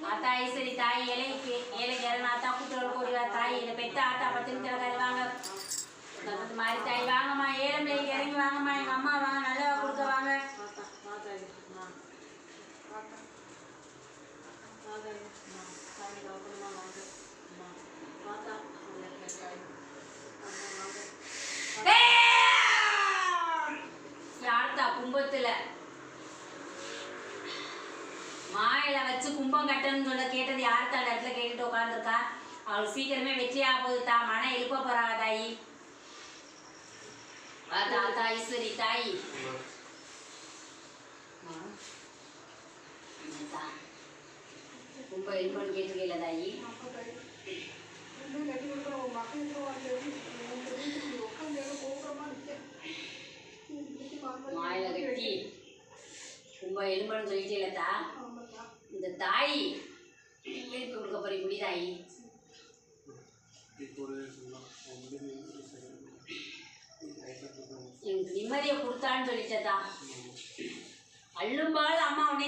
ஆத்தா ஈஸ்வரி தாய் ஏழைக்கு ஏழைக்கு ஆத்தா கூட்டுறவு கூடிய தாய் என்னை பெத்த ஆத்தா பத்தினி கிழக்காரு வாங்க இந்த மாதிரி தாய் வாங்கம்மா ஏழம்பிள்ளைக்கு இறங்கி வாங்கம்மா எங்கள் அம்மா வாங்க நல்லவா கொடுக்க வாங்க யார்த்தா கும்பத்துல மாயில வச்சு கும்பம் கட்டணும்னு சொல்ல கேட்டது யார்த்தா அந்த இடத்துல கேட்டுட்டு உட்காந்துருக்கா அவளுக்கு சீக்கிரமே வெற்றியா போகுதுதா மன எழுப்ப போறாங்க தாயி தாத்தா ஈஸ்வரி தாயி கும்ப எழுப்பன்னு கேட்டுக்கல தாயி மாயில கட்டி கும்ப எலும்புன்னு சொல்லிட்டேலத்தா இந்த தாய் எழுப்பி கொடுக்க போறீ முடி தாயி எனக்கு நிம்மதியை கொடுத்தான்னு சொல்லிட்டதா அள்ளும்பாலும் அம்மா உடனே